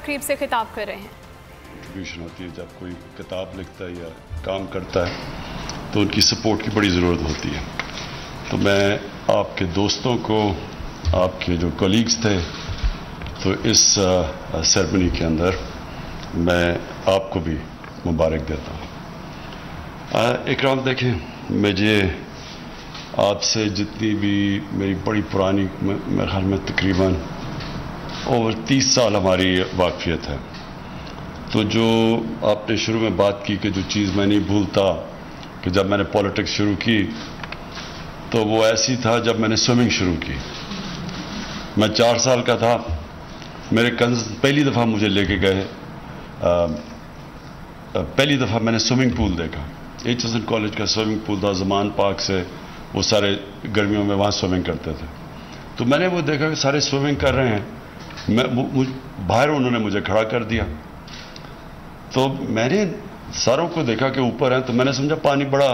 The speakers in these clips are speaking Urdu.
تقریب سے خطاب کر رہے ہیں۔ کنٹریبیوشن ہوتی ہے جب کوئی کتاب لکھتا ہے یا کام کرتا ہے تو ان کی سپورٹ کی بڑی ضرورت ہوتی ہے۔ تو میں آپ کے دوستوں کو، آپ کے جو کولیگز تھے، تو اس سیرمنی کے اندر میں آپ کو بھی مبارک دیتا ہوں۔ اکرام دیکھیں، مجھے آپ سے جتنی بھی میری بڑی پرانی، میرے خیال میں تقریباً اوور 30 سال ہماری واقفیت ہے، تو جو آپ نے شروع میں بات کی کہ جو چیز میں نہیں بھولتا کہ جب میں نے پالیٹکس شروع کی تو وہ ایسی تھا جب میں نے سوئمنگ شروع کی۔ میں 4 سال کا تھا، میرے کنز پہلی دفعہ مجھے لے کے گئے، پہلی دفعہ میں نے سوئمنگ پول دیکھا۔ ایچ ایس این کالج کا سوئمنگ پول تھا، زمان پارک سے وہ سارے گرمیوں میں وہاں سوئمنگ کرتے تھے، تو میں نے وہ دیکھا کہ سارے سوئمنگ کر رہے ہیں، باہر انہوں نے مجھے کھڑا کر دیا، تو میں نے ساروں کو دیکھا کہ اوپر ہیں، تو میں نے سمجھا پانی بڑا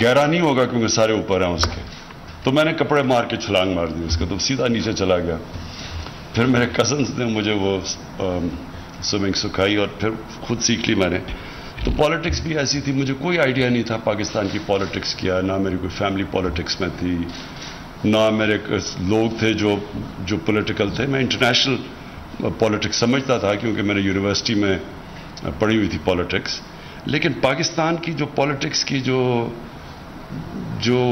گہرا نہیں ہوگا کیونکہ سارے اوپر ہیں اس کے، تو میں نے کپڑے مار کے چھلانگ مار دی اس کے، تو سیدھا نیچے چلا گیا۔ پھر میرے کزنز نے مجھے وہ سوئمنگ سکھائی اور پھر خود سیکھ لی میں نے۔ تو پالیٹکس بھی ایسی تھی، مجھے کوئی آئیڈیا نہیں تھا پاکستان کی پالیٹکس کیا، نہ میری کوئی فیملی پالیٹکس میں تھی، نہ میرے لوگ تھے جو پولیٹیکل تھے۔ میں انٹرنیشنل پالیٹکس سمجھتا تھا کیونکہ میں نے یونیورسٹی میں پڑھی ہوئی تھی پالیٹکس، لیکن پاکستان کی جو پالیٹکس کی جو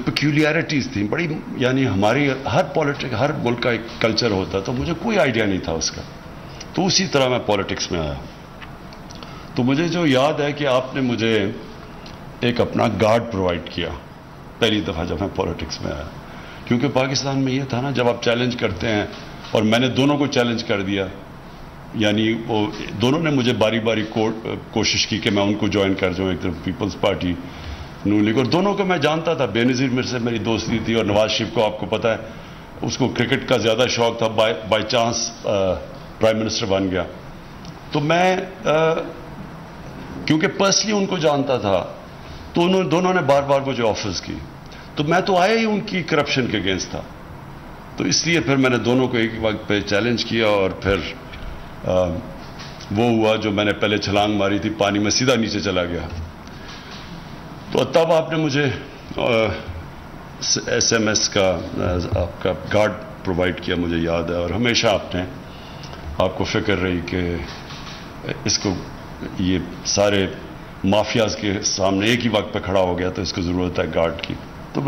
پیکیولیرٹیز تھیں بڑی، یعنی ہماری ہر ملک کا ایک کلچر ہوتا، تو مجھے کوئی آئیڈیا نہیں تھا اس کا، تو اسی طرح میں پالیٹکس میں آیا۔ تو مجھے جو یاد ہے کہ آپ نے مجھے ایک اپنا گارڈ پرووائڈ کیا پہلی دفعہ جب میں پالیٹکس میں آیا، کیونکہ پاکستان میں یہ تھا نا، جب آپ چیلنج کرتے ہیں، اور میں نے دونوں کو چیلنج کر دیا، یعنی وہ دونوں نے مجھے باری باری کوشش کی کہ میں ان کو جوائن کر جاؤں، ایک طرف پیپلز پارٹی، نون لیگ، اور دونوں کو میں جانتا تھا۔ بے نظیر میرے سے میری دوستی تھی، اور نواز شریف کو آپ کو پتہ ہے اس کو کرکٹ کا زیادہ شوق تھا، بائی چانس پرائم منسٹر بن گیا۔ تو میں کیونکہ پرسنلی ان کو جانتا تھا، تو دونوں نے بار بار مجھے آفرز کی، تو میں تو آیا ہی ان کی کرپشن کے اگینسٹ تھا، تو اس لیے پھر میں نے دونوں کو ایک وقت پہ چیلنج کیا، اور پھر وہ ہوا جو میں نے پہلے چھلانگ ماری تھی پانی میں، سیدھا نیچے چلا گیا۔ تو تب آپ نے مجھے ایس ایم ایس کا آپ کا گارڈ پرووائڈ کیا، مجھے یاد ہے، اور ہمیشہ آپ کو فکر رہی کہ اس کو، یہ سارے مافیاز کے سامنے ایک ہی وقت پہ کھڑا ہو گیا تو اس کو ضرورت ہے گارڈ کی۔ تو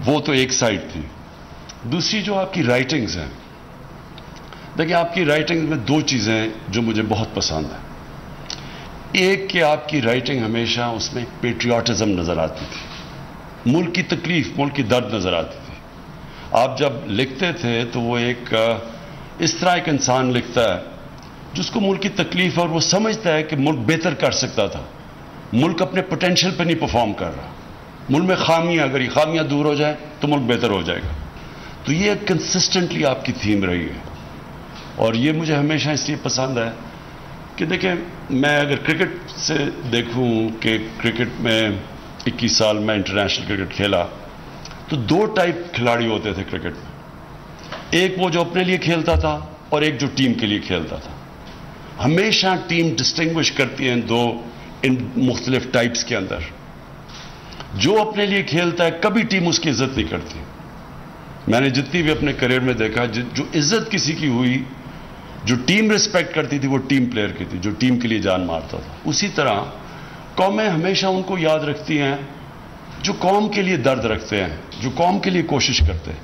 وہ تو ایک سائڈ تھی۔ دوسری جو آپ کی رائٹنگز ہیں، دیکھیں آپ کی رائٹنگ میں 2 چیزیں جو مجھے بہت پسند ہیں۔ ایک کہ آپ کی رائٹنگ ہمیشہ اس میں پیٹریوٹزم نظر آتی تھی، ملک کی تکلیف، ملک کی درد نظر آتی تھی۔ آپ جب لکھتے تھے تو وہ اس طرح ایک انسان لکھتا ہے جس کو ملک کی تکلیف، اور وہ سمجھتا ہے کہ ملک بہتر کر سکتا تھا، ملک اپنے پوٹینشیل پہ نہیں پرفارم کر رہا، ملک میں خامیاں، اگر یہ خامیاں دور ہو جائیں تو ملک بہتر ہو جائے گا۔ تو یہ کنسسٹنٹلی آپ کی تھیم رہی ہے، اور یہ مجھے ہمیشہ اس لیے پسند ہے کہ دیکھیں، میں اگر کرکٹ سے دیکھوں کہ کرکٹ میں 21 سال میں انٹرنیشنل کرکٹ کھیلا، تو 2 ٹائپ کھلاڑی ہوتے تھے کرکٹ میں، ایک وہ جو اپنے لیے کھیلتا تھا اور ایک جو ٹیم کے لیے کھیلتا تھا۔ ہمیشہ ٹیم ڈسٹنگوش کرتی ہیں ان مختلف ٹائپس کے اندر۔ جو اپنے لیے کھیلتا ہے کبھی ٹیم اس کی عزت نہیں کرتی۔ میں نے جتنی بھی اپنے کریئر میں دیکھا، جو عزت کسی کی ہوئی، جو ٹیم ریسپیکٹ کرتی تھی، وہ ٹیم پلیئر کی تھی، جو ٹیم کے لیے جان مارتا تھا۔ اسی طرح قومیں ہمیشہ ان کو یاد رکھتی ہیں جو قوم کے لیے درد رکھتے ہیں، جو قوم کے لیے کوشش کرتے ہیں۔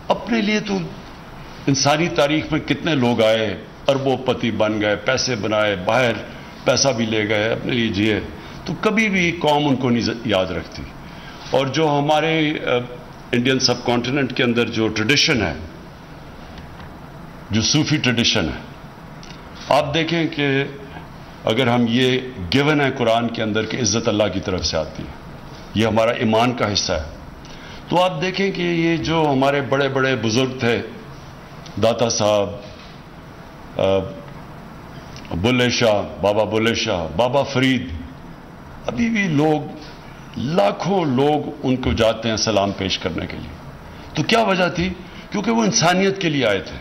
اپنے لیے تو انسانی تاریخ میں کتنے لوگ آئے، اربوں پتی بن گئے، پیسے بنائے، باہر پیسہ بھی لے گئے، اپنے لیے جیے، تو کبھی بھی قوم ان کو نہیں یاد رکھتی۔ اور جو ہمارے انڈین سب کانٹیننٹ کے اندر جو ٹریڈیشن ہے، جو صوفی ٹریڈیشن ہے، آپ دیکھیں کہ اگر ہم یہ گیون ہے قرآن کے اندر کہ عزت اللہ کی طرف سے آتی ہے، یہ ہمارا ایمان کا حصہ ہے، تو آپ دیکھیں کہ یہ جو ہمارے بڑے بڑے بزرگ تھے، داتا صاحب، بلے شاہ، بابا فرید، ابھی بھی لاکھوں لوگ ان کو جاتے ہیں سلام پیش کرنے کے لیے۔ تو کیا وجہ تھی؟ کیونکہ وہ انسانیت کے لیے آئے تھے.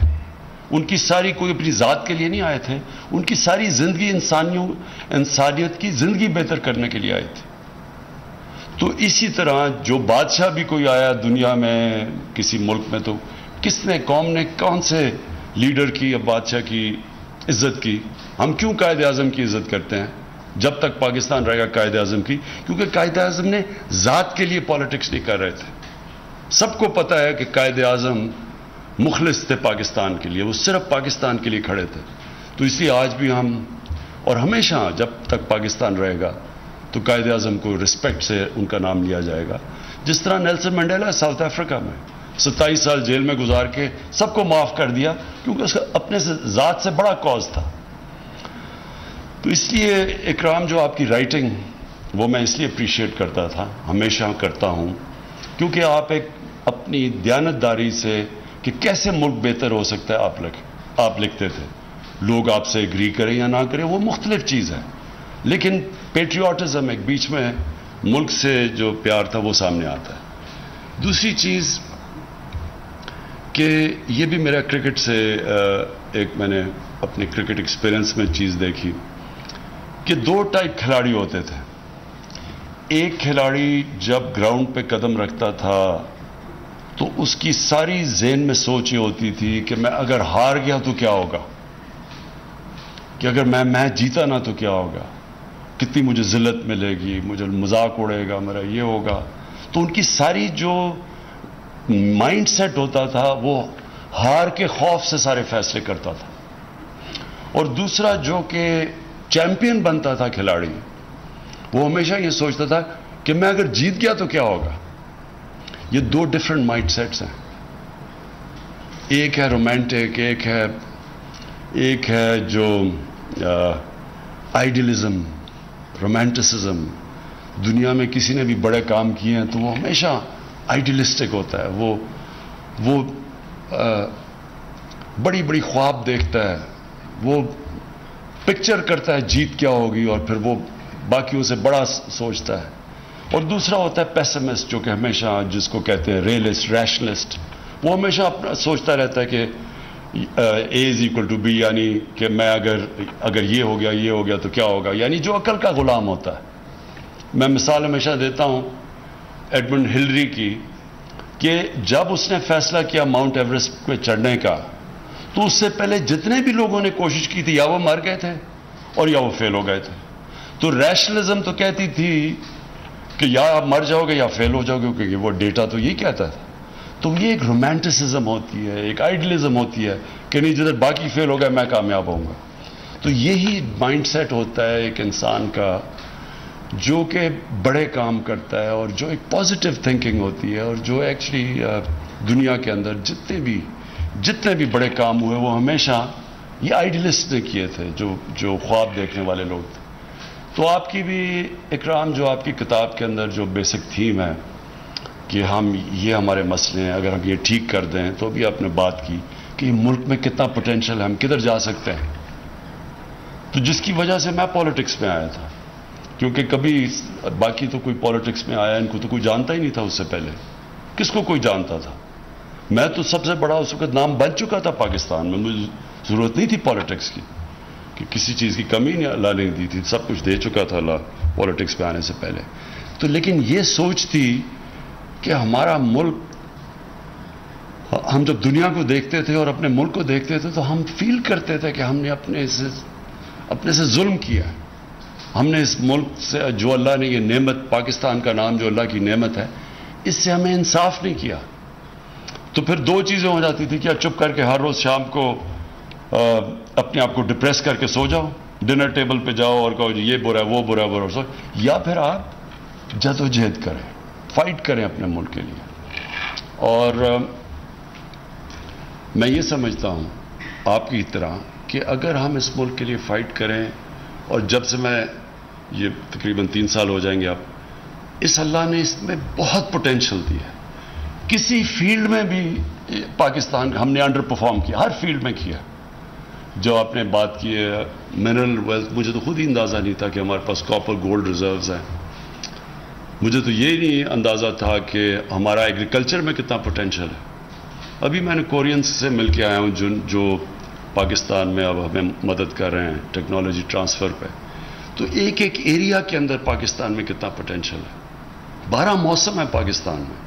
ان کی ساری کوئی اپنی ذات کے لیے نہیں آئے تھے, ان کی ساری زندگی انسانیت کی زندگی بہتر کرنے کے لیے آئے تھے. تو اسی طرح جو بادشاہ بھی کوئی آیا دنیا میں کسی ملک میں, تو کس نے, قوم نے کون سے لیڈر کی یا بادشاہ کی عزت کی؟ ہم کیوں قائد اعظم کی عزت کرتے ہیں جب تک پاکستان رہے گا قائد اعظم کی؟ کیونکہ قائد اعظم نے ذات کے لیے پالیٹکس نہیں کر رہے تھے. سب کو پتا ہے کہ قائد اعظم مخلص تھے پاکستان کے لیے, وہ صرف پاکستان کے لیے کھڑے تھے. تو اس لیے آج بھی ہم اور ہمیشہ جب تک پاکستان رہے گا تو قائد اعظم کو رسپیکٹ سے ان کا نام لیا جائے گا. جس طرح نیلسن منڈیلا ساؤتھ افریقہ میں 27 سال جیل میں گزار کے سب کو معاف کر دیا کیونکہ اس کا اپنے سے ذات سے بڑا کاز تھا. تو اس لیے اکرام جو آپ کی رائٹنگ وہ میں اس لیے اپریشیٹ کرتا تھا, ہمیشہ کرتا ہوں, کیونکہ آپ ایک اپنی دیانتداری سے کہ کیسے ملک بہتر ہو سکتا ہے آپ لکھتے تھے. لوگ آپ سے ایگری کریں یا نہ کریں وہ مختلف چیز ہے, لیکن پیٹریوٹزم ایک بیچ میں ملک سے جو پیار تھا وہ سامنے آتا ہے. دوسری چیز کہ یہ بھی میرا کرکٹ سے ایک میں نے اپنے کرکٹ ایکسپیرئنس میں چیز دیکھی کہ 2 ٹائپ کھلاڑی ہوتے تھے. ایک کھلاڑی جب گراؤنڈ پہ قدم رکھتا تھا تو اس کی ساری ذہن میں سوچ یہ ہوتی تھی کہ میں اگر ہار گیا تو کیا ہوگا, کہ اگر میں میچ جیتا نہ تو کیا ہوگا, کتنی مجھے ذلت ملے گی, مجھے مذاق اڑے گا, میرا یہ ہوگا. تو ان کی ساری جو مائنڈ سیٹ ہوتا تھا وہ ہار کے خوف سے سارے فیصلے کرتا تھا. اور دوسرا جو کہ چیمپئن بنتا تھا کھلاڑی, وہ ہمیشہ یہ سوچتا تھا کہ میں اگر جیت گیا تو کیا ہوگا. یہ 2 ڈفرنٹ مائنڈ سیٹس ہیں. ایک ہے رومانٹک, ایک ہے جو آئیڈیلزم, رومانٹسزم. دنیا میں کسی نے بھی بڑے کام کیے ہیں تو وہ ہمیشہ آئیڈیلسٹک ہوتا ہے. وہ بڑی بڑی خواب دیکھتا ہے, وہ پکچر کرتا ہے جیت کیا ہوگی اور پھر وہ باقیوں سے بڑا سوچتا ہے. اور دوسرا ہوتا ہے پیسمسٹ, جو کہ ہمیشہ جس کو کہتے ہیں ریئلسٹ, ریشنلسٹ. وہ ہمیشہ اپنا سوچتا رہتا ہے کہ A=B, یعنی کہ میں اگر یہ ہو گیا تو کیا ہوگا, یعنی جو عقل کا غلام ہوتا ہے. میں مثال ہمیشہ دیتا ہوں ایڈمنڈ ہلری کی, کہ جب اس نے فیصلہ کیا ماؤنٹ ایوریسٹ پہ چڑھنے کا تو اس سے پہلے جتنے بھی لوگوں نے کوشش کی تھی یا وہ مر گئے تھے اور یا وہ فیل ہو گئے تھے. تو ریشنلزم تو کہتی تھی کہ یا آپ مر جاؤ گے یا فیل ہو جاؤ گے, کیونکہ وہ ڈیٹا تو یہ کہتا تھا. تو یہ ایک رومانٹسزم ہوتی ہے, ایک آئیڈیلزم ہوتی ہے کہ نہیں جدھر باقی فیل ہو گئے میں کامیاب ہوں گا. تو یہی مائنڈ سیٹ ہوتا ہے ایک انسان کا جو کہ بڑے کام کرتا ہے اور جو ایک پازیٹیو تھنکنگ ہوتی ہے, اور جو ایکچولی دنیا کے اندر جتنے بھی بڑے کام ہوئے وہ ہمیشہ یہ آئیڈیلسٹ نے کیے تھے, جو خواب دیکھنے والے لوگ تھے. تو آپ کی بھی اکرام, جو آپ کی کتاب کے اندر جو بیسک تھیم ہے کہ یہ ہمارے مسئلے ہیں, اگر ہم یہ ٹھیک کر دیں, تو بھی آپ نے بات کی کہ ملک میں کتنا پوٹینشل ہے, ہم کدھر جا سکتے ہیں. تو جس کی وجہ سے میں پالیٹکس میں آیا تھا, کیونکہ کبھی باقی تو کوئی پالیٹکس میں آیا, ان کو تو کوئی جانتا ہی نہیں تھا. اس سے پہلے کس کو کوئی جانتا تھا؟ میں تو سب سے بڑا اس وقت نام بن چکا تھا پاکستان میں, مجھے ضرورت نہیں تھی پالیٹکس کی, کہ کسی چیز کی کمی نہیں اللہ نے دی تھی, سب کچھ دے چکا تھا اللہ پالیٹکس پہ آنے سے پہلے. تو لیکن یہ سوچ تھی کہ ہمارا ملک, ہم جب دنیا کو دیکھتے تھے اور اپنے ملک کو دیکھتے تھے تو ہم فیل کرتے تھے کہ ہم نے اپنے سے ظلم کیا. ہم نے اس ملک سے جو اللہ نے یہ نعمت, پاکستان کا نام جو اللہ کی نعمت ہے, اس سے ہمیں انصاف نہیں کیا. تو پھر 2 چیزیں ہو جاتی تھی, کیا چپ کر کے ہر روز شام کو اپنے آپ کو ڈپریس کر کے سو جاؤ, ڈنر ٹیبل پہ جاؤ اور کہو جی یہ برا ہے وہ برا سو, یا پھر آپ جدوجہد کریں, فائٹ کریں اپنے ملک کے لیے. اور میں یہ سمجھتا ہوں آپ کی طرح کہ اگر ہم اس ملک کے لیے فائٹ کریں, اور جب سے میں یہ تقریباً 3 سال ہو جائیں گے آپ, اس اللہ نے اس میں بہت پوٹینشل دی ہے. کسی فیلڈ میں بھی پاکستان ہم نے انڈر پرفارم کیا, ہر فیلڈ میں کیا. جو آپ نے بات کی ہے منرل ویلتھ, مجھے تو خود ہی اندازہ نہیں تھا کہ ہمارے پاس کاپر گولڈ ریزروز ہیں. مجھے تو یہ نہیں اندازہ تھا کہ ہمارا ایگریکلچر میں کتنا پوٹینشل ہے. ابھی میں نے کورینز سے مل کے آیا ہوں جو پاکستان میں اب ہمیں مدد کر رہے ہیں ٹیکنالوجی ٹرانسفر پہ. تو ایک ایک ایریا کے اندر پاکستان میں کتنا پوٹینشیل ہے. 12 موسم ہے پاکستان میں,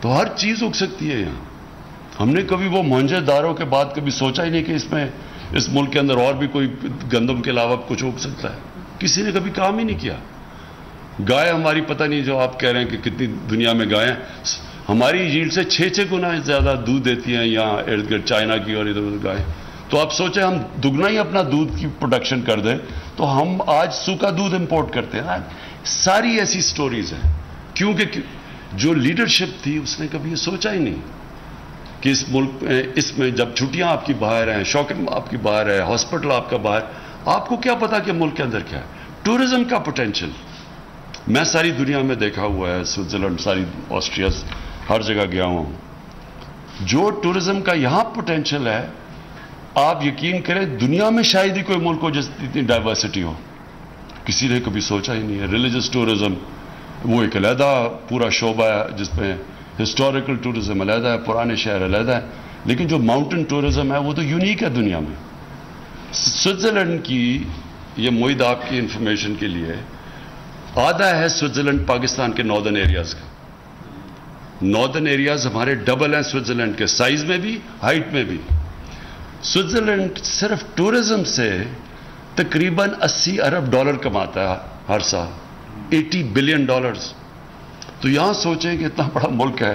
تو ہر چیز اگ سکتی ہے یہاں. ہم نے کبھی وہ موہنجو دارو کے بعد کبھی سوچا ہی نہیں کہ اس ملک کے اندر اور بھی کوئی گندم کے علاوہ کچھ اگ سکتا ہے. کسی نے کبھی کام ہی نہیں کیا. گائے ہماری پتہ نہیں جو آپ کہہ رہے ہیں کہ کتنی دنیا میں گائیں, ہماری ییلڈ سے 6 گنا زیادہ دودھ دیتی ہیں یہاں ارد گرد چائنا کی اور ادھر ادھر گائیں. تو آپ سوچیں ہم دگنا ہی اپنا دودھ کی پروڈکشن کر دیں تو ہم آج سوکھا دودھ امپورٹ کرتے ہیں. ساری ایسی سٹوریز ہیں کیونکہ جو لیڈرشپ تھی اس نے کبھی یہ سوچا ہی نہیں کہ اس ملک میں اس میں جب چھٹیاں آپ کی باہر ہیں, شاپنگ آپ کی باہر ہے, ہاسپٹل آپ کا باہر, آپ کو کیا پتا کہ ملک کے اندر کیا ہے. ٹورزم کا پوٹینشیل میں ساری دنیا میں دیکھا ہوا ہے, سوئٹزرلینڈ, ساری آسٹریا, ہر جگہ گیا ہوں. جو ٹورزم کا یہاں پوٹینشیل ہے آپ یقین کریں دنیا میں شاید ہی کوئی ملک ہو جس اتنی ڈائیورسٹی ہو. کسی نے کبھی سوچا ہی نہیں ہے. ریلیجس ٹورزم وہ ایک علیحدہ پورا شعبہ ہے جس میں ہسٹوریکل ٹورزم علیحدہ ہے, پرانے شہر علیحدہ ہے, لیکن جو ماؤنٹین ٹورزم ہے وہ تو یونیک ہے دنیا میں. سوئٹزرلینڈ کی, یہ معید آپ کی انفارمیشن کے لیے, آدھا ہے سوئٹزرلینڈ پاکستان کے ناردرن ایریاز کا. ناردرن ایریاز ہمارے ڈبل ہیں سوئٹزرلینڈ کے, سائز میں بھی ہائٹ میں بھی. سوئٹزرلینڈ صرف ٹورزم سے تقریباً $80 ارب کماتا ہے ہر سال, $80 بلین. تو یہاں سوچیں کہ اتنا بڑا ملک ہے,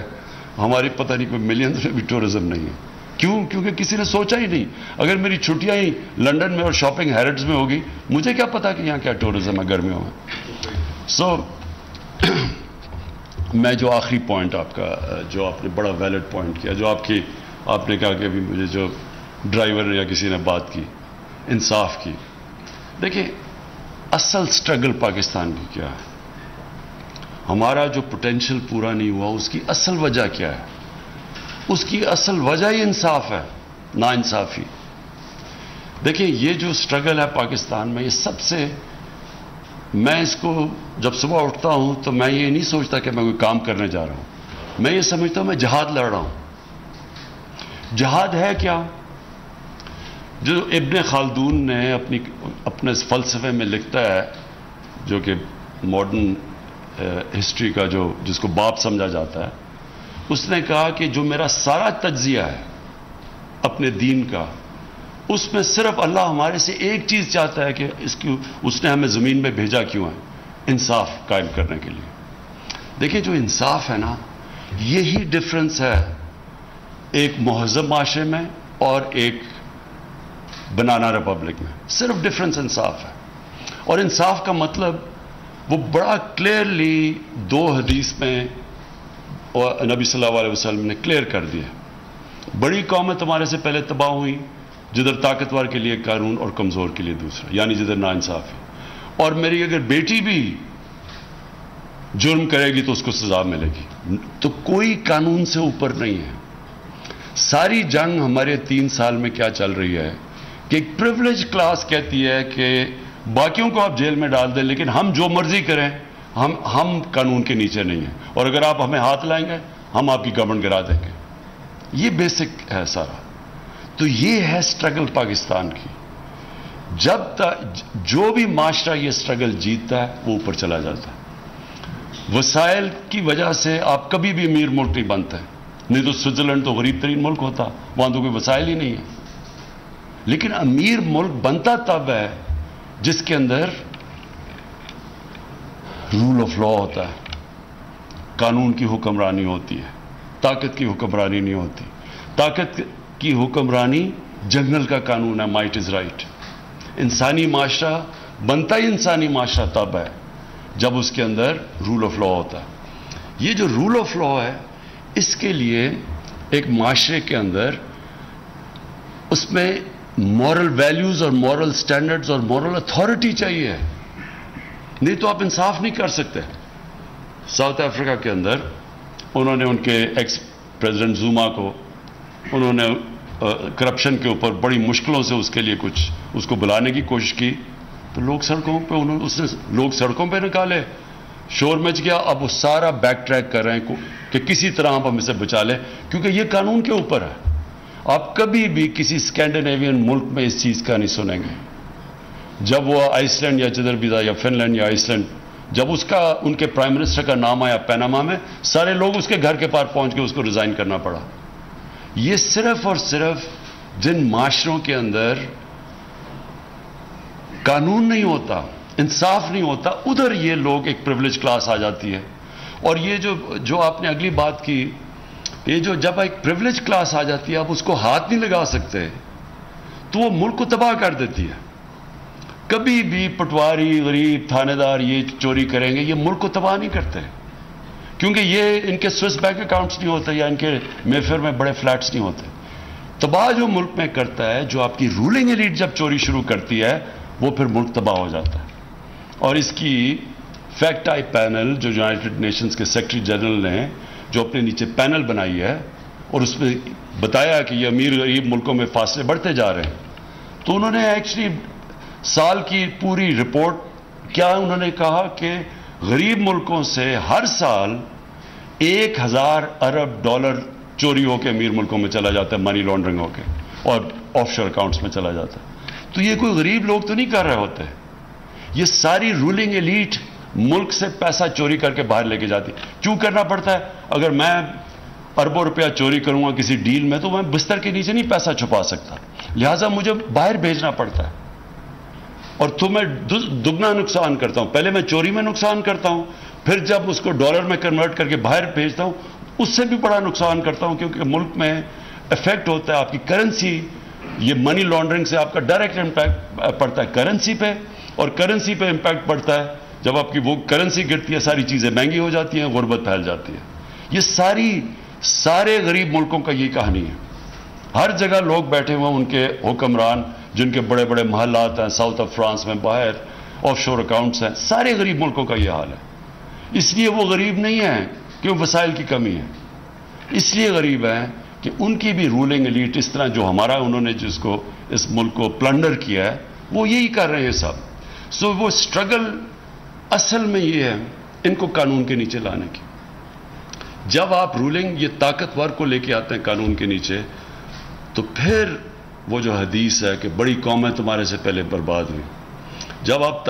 ہماری پتہ نہیں کوئی ملینز میں بھی ٹورزم نہیں ہے. کیوں؟ کیونکہ کسی نے سوچا ہی نہیں. اگر میری چھٹیاں ہی لنڈن میں اور شاپنگ ہیرڈز میں ہوگی, مجھے کیا پتا کہ یہاں کیا ٹورزم ہے گرمیوں میں. میں جو آخری پوائنٹ آپ کا, جو آپ نے بڑا ویلڈ پوائنٹ کیا, جو آپ نے کہا کہ ابھی مجھے جو ڈرائیور نے یا کسی نے بات کی, انصاف کی. دیکھیں اصل سٹرگل پاکستان کی کیا ہے, ہمارا جو پوٹینشیل پورا نہیں ہوا اس کی اصل وجہ کیا ہے. اس کی اصل وجہ ہی انصاف ہے, نا انصافی. دیکھیں یہ جو سٹرگل ہے پاکستان میں, یہ سب سے, میں اس کو جب صبح اٹھتا ہوں تو میں یہ نہیں سوچتا کہ میں کوئی کام کرنے جا رہا ہوں, میں یہ سمجھتا ہوں میں جہاد لڑ رہا ہوں. جہاد ہے کیا؟ جو ابن خلدون نے اپنے فلسفے میں لکھتا ہے, جو کہ ماڈرن ہسٹری کا جس کو باپ سمجھا جاتا ہے, اس نے کہا کہ جو میرا سارا تجزیہ ہے اپنے دین کا, اس میں صرف اللہ ہمارے سے ایک چیز چاہتا ہے کہ اس نے ہمیں زمین میں بھیجا کیوں ہے, انصاف قائم کرنے کے لیے. دیکھیں جو انصاف ہے نا, یہی ڈفرنس ہے ایک مہذب معاشرے میں اور ایک بنانا ریپبلک میں. صرف ڈفرنس انصاف ہے. اور انصاف کا مطلب وہ بڑا کلیئرلی 2 حدیث میں اور نبی صلی اللہ علیہ وسلم نے کلیئر کر دیا. بڑی قومیں تمہارے سے پہلے تباہ ہوئی جدھر طاقتور کے لیے قانون اور کمزور کے لیے دوسرا, یعنی جدھر ناانصافی. اور میری اگر بیٹی بھی جرم کرے گی تو اس کو سزا ملے گی. تو کوئی قانون سے اوپر نہیں ہے. ساری جنگ ہمارے 3 سال میں کیا چل رہی ہے کہ ایک پریولیج کلاس کہتی ہے کہ باقیوں کو آپ جیل میں ڈال دیں لیکن ہم جو مرضی کریں, ہم قانون کے نیچے نہیں ہیں, اور اگر آپ ہمیں ہاتھ لائیں گے ہم آپ کی گورنمنٹ گرا دیں گے. یہ بیسک ہے سارا. تو یہ ہے سٹرگل پاکستان کی. جب تک جو بھی معاشرہ یہ سٹرگل جیتتا ہے وہ اوپر چلا جاتا ہے. وسائل کی وجہ سے آپ کبھی بھی امیر ملک نہیں بنتے, نہیں تو سوئٹزرلینڈ تو غریب ترین ملک ہوتا, وہاں تو کوئی وسائل ہی نہیں ہے. لیکن امیر ملک بنتا تب ہے جس کے اندر رول آف لا ہوتا ہے, قانون کی حکمرانی ہوتی ہے, طاقت کی حکمرانی نہیں ہوتی. طاقت کی حکمرانی جنگل کا قانون ہے, مائٹ از رائٹ. انسانی معاشرہ بنتا ہی انسانی معاشرہ تب ہے جب اس کے اندر رول آف لا ہوتا ہے. یہ جو رول آف لا ہے, اس کے لیے ایک معاشرے کے اندر اس میں مورل ویلیوز اور مورل سٹینڈرڈز اور مورل اتھارٹی چاہیے, نہیں تو آپ انصاف نہیں کر سکتے. ساؤتھ افریقہ کے اندر انہوں نے ان کے ایکس پریزیڈنٹ زوما کو, انہوں نے کرپشن کے اوپر بڑی مشکلوں سے اس کے لیے کچھ اس کو بلانے کی کوشش کی, تو لوگ سڑکوں پہ نکالے. شور مچ گیا، اب وہ سارا بیک ٹریک کر رہے ہیں کہ کسی طرح آپ ہم اسے بچا لیں، کیونکہ یہ قانون کے اوپر ہے. آپ کبھی بھی کسی اسکینڈینیوین ملک میں اس چیز کا نہیں سنیں گے. جب وہ آئس لینڈ یا چدربیدا یا فن لینڈ یا آئس لینڈ، جب ان کے پرائم منسٹر کا نام آیا پیناما میں، سارے لوگ اس کے گھر کے پاس پہنچ کے اس کو ریزائن کرنا پڑا. یہ صرف اور صرف جن معاشروں کے اندر قانون نہیں ہوتا، انصاف نہیں ہوتا، ادھر یہ لوگ ایک پریویلیج کلاس آ جاتی ہے. اور یہ جو آپ نے اگلی بات کی، یہ جب ایک پریویلیج کلاس آ جاتی ہے، آپ اس کو ہاتھ نہیں لگا سکتے، تو وہ ملک کو تباہ کر دیتی ہے. کبھی بھی پٹواری، غریب، تھانے دار یہ چوری کریں گے، یہ ملک کو تباہ نہیں کرتے، کیونکہ یہ ان کے سوئس بینک اکاؤنٹس نہیں ہوتے یا ان کے میفیئر میں بڑے فلیٹس نہیں ہوتے. تباہ جو ملک میں کرتا ہے، جو آپ کی رولنگ ایلیٹ جب چوری شروع کرتی ہے، وہ پھر ملک تباہ ہو جاتا ہے. اور اس کی فیکٹ آئی پینل جو یونائٹڈ نیشنز کے سیکرٹری جنرل نے جو اپنے نیچے پینل بنائی ہے، اور اس میں بتایا کہ یہ امیر غریب ملکوں میں فاصلے بڑھتے جا رہے ہیں، تو انہوں نے ایکچولی سال کی پوری رپورٹ کیا انہوں نے کہا کہ غریب ملکوں سے ہر سال 1000 ارب ڈالر چوری ہو کے امیر ملکوں میں چلا جاتا ہے، منی لانڈرنگ ہو کے، اور آف شور اکاؤنٹس میں چلا جاتا ہے. تو یہ کوئی غریب لوگ تو نہیں کر رہے ہوتے، یہ ساری رولنگ ایلیٹ ملک سے پیسہ چوری کر کے باہر لے کے جاتی. کیوں کرنا پڑتا ہے؟ اگر میں اربوں روپیہ چوری کروں گا کسی ڈیل میں، تو میں بستر کے نیچے نہیں پیسہ چھپا سکتا، لہٰذا مجھے باہر بھیجنا پڑتا ہے. اور تو میں دگنا نقصان کرتا ہوں. پہلے میں چوری میں نقصان کرتا ہوں، پھر جب اس کو ڈالر میں کنورٹ کر کے باہر بھیجتا ہوں، اس سے بھی بڑا نقصان کرتا ہوں، کیونکہ ملک میں افیکٹ ہوتا ہے آپ کی کرنسی. یہ منی لانڈرنگ سے آپ کا ڈائریکٹ امپیکٹ پڑتا ہے کرنسی پہ، اور کرنسی پہ امپیکٹ پڑتا ہے جب آپ کی وہ کرنسی گرتی ہے، ساری چیزیں مہنگی ہو جاتی ہیں، غربت پھیل جاتی ہے. یہ سارے غریب ملکوں کا یہ کہانی ہے. ہر جگہ لوگ بیٹھے ہوئے ان کے حکمران، جن کے بڑے بڑے محلات ہیں ساؤتھ آف فرانس میں، باہر آف شور اکاؤنٹس ہیں، سارے غریب ملکوں کا یہ حال ہے. اس لیے وہ غریب نہیں ہیں کہ وسائل کی کمی ہے، اس لیے غریب ہیں کہ ان کی بھی رولنگ ایلیٹ اس طرح جو ہمارا انہوں نے جس کو اس ملک کو پلنڈر کیا ہے، وہ یہی کر رہے ہیں سب. سو وہ اسٹرگل اصل میں یہ ہے ان کو قانون کے نیچے لانے کی. جب آپ رولنگ یہ طاقتور کو لے کے آتے ہیں قانون کے نیچے، تو پھر وہ جو حدیث ہے کہ بڑی قومیں تمہارے سے پہلے برباد ہوئی. جب آپ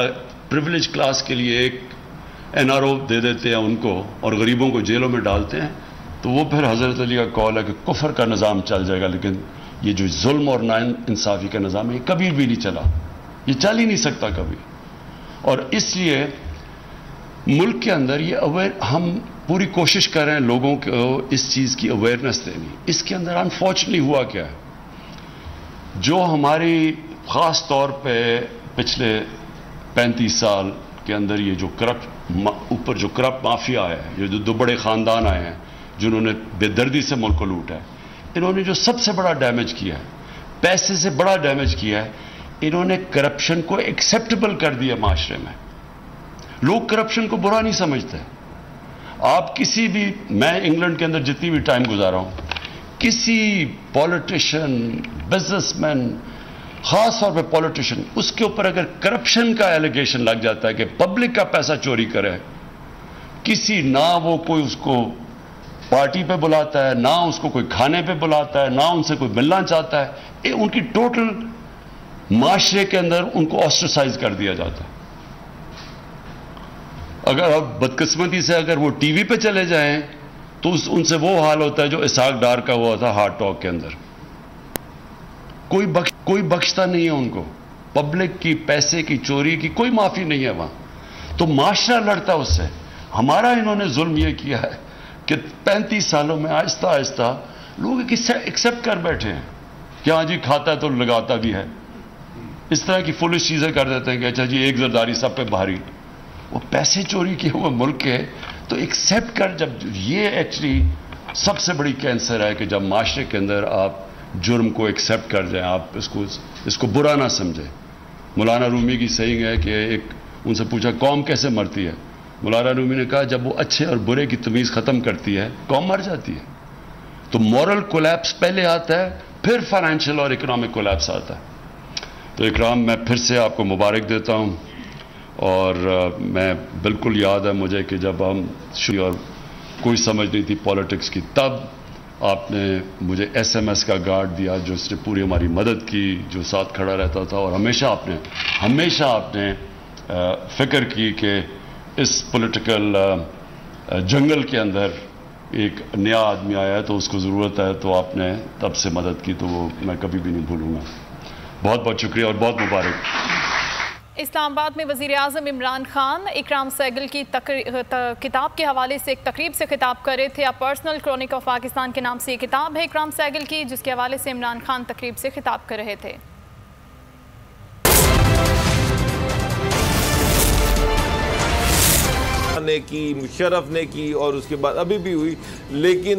پریویلیج کلاس کے لیے ایک NRO دے دیتے ہیں ان کو، اور غریبوں کو جیلوں میں ڈالتے ہیں، تو وہ پھر حضرت علی کا قول ہے کہ کفر کا نظام چل جائے گا، لیکن یہ جو ظلم اور نا انصافی کا نظام ہے یہ کبھی بھی نہیں چلا، یہ چل ہی نہیں سکتا کبھی. اور اس لیے ملک کے اندر یہ ہم پوری کوشش کر رہے ہیں لوگوں کو اس چیز کی اویئرنیس دینی. اس کے اندر انفارچونیٹلی ہوا کیا ہے، جو ہماری خاص طور پہ پچھلے 35 سال کے اندر یہ جو کرپٹ مافیا ہے، یہ جو دو بڑے خاندان آئے ہیں جنہوں نے بے دردی سے ملک کو لوٹا ہے، انہوں نے جو سب سے بڑا ڈیمیج کیا ہے، پیسے سے بڑا ڈیمیج کیا ہے، انہوں نے کرپشن کو ایکسیپٹیبل کر دیا معاشرے میں. لوگ کرپشن کو برا نہیں سمجھتے. آپ کسی بھی، میں انگلینڈ کے اندر جتنی بھی ٹائم گزارا ہوں، کسی پولیٹیشین، بزنس مین، خاص طور پہ پولیٹیشین، اس کے اوپر اگر کرپشن کا ایلیگیشن لگ جاتا ہے کہ پبلک کا پیسہ چوری کرے، کسی نہ وہ کوئی اس کو پارٹی پہ بلاتا ہے، نہ اس کو کوئی کھانے پہ بلاتا ہے، نہ ان سے کوئی ملنا چاہتا ہے، ان کی ٹوٹل معاشرے کے اندر ان کو آسٹرسائز کر دیا جاتا ہے. اگر اب بدقسمتی سے اگر وہ ٹی وی پہ چلے جائیں تو ان سے وہ حال ہوتا ہے جو اسحاق ڈار کا ہوا تھا ہارٹ ٹاک کے اندر. کوئی بخشتا نہیں ہے ان کو. پبلک کی پیسے کی چوری کی کوئی معافی نہیں ہے وہاں. تو معاشرہ لڑتا ہے اس سے. ہمارا انہوں نے ظلم یہ کیا ہے کہ 35 سالوں میں آہستہ آہستہ لوگ ایکسیپٹ کر بیٹھے ہیں کہ ہاں جی کھاتا ہے تو لگاتا بھی ہے. اس طرح کی فولش چیزیں کر دیتے ہیں کہ اچھا جی ایک زرداری سب پہ بھاری. وہ پیسے چوری کیے ہوئے ملک کے تو ایکسیپٹ کر. جب یہ ایکچولی سب سے بڑی کینسر ہے کہ جب معاشرے کے اندر آپ جرم کو ایکسیپٹ کر جائیں، آپ اس کو برا نہ سمجھیں. مولانا رومی کی سیئنگ ہے کہ ان سے پوچھا قوم کیسے مرتی ہے. مولانا رومی نے کہا جب وہ اچھے اور برے کی تمیز ختم کرتی ہے قوم مر جاتی ہے. تو مورل کولیپس پہلے آتا ہے، پھر فائنینشیل اور اکنامک کولیپس آتا ہے. تو اکرام، میں پھر سے آپ کو مبارک دیتا ہوں اور میں بالکل یاد ہے مجھے کہ جب ہم اور کوئی سمجھ نہیں تھی پالیٹکس کی، تب آپ نے مجھے ایس ایم ایس کا گارڈ دیا جو اس نے پوری ہماری مدد کی، جو ساتھ کھڑا رہتا تھا، اور ہمیشہ آپ نے فکر کی کہ اس پولیٹیکل جنگل کے اندر ایک نیا آدمی آیا ہے تو اس کو ضرورت ہے، تو آپ نے تب سے مدد کی، تو وہ میں کبھی بھی نہیں بھولوں گا۔ بہت بہت شکریہ اور بہت مبارک۔ اسلام آباد میں وزیر اعظم عمران خان اکرام سہگل کی کتاب کے حوالے سے ایک تقریب سے خطاب کر رہے تھے۔ اب پرسنل کرونک آف پاکستان کے نام سے یہ کتاب ہے اکرام سہگل کی، جس کے حوالے سے عمران خان تقریب سے خطاب کر رہے تھے۔ نے کی، مشرف نے کی اور اس کے بعد ابھی بھی ہوئی، لیکن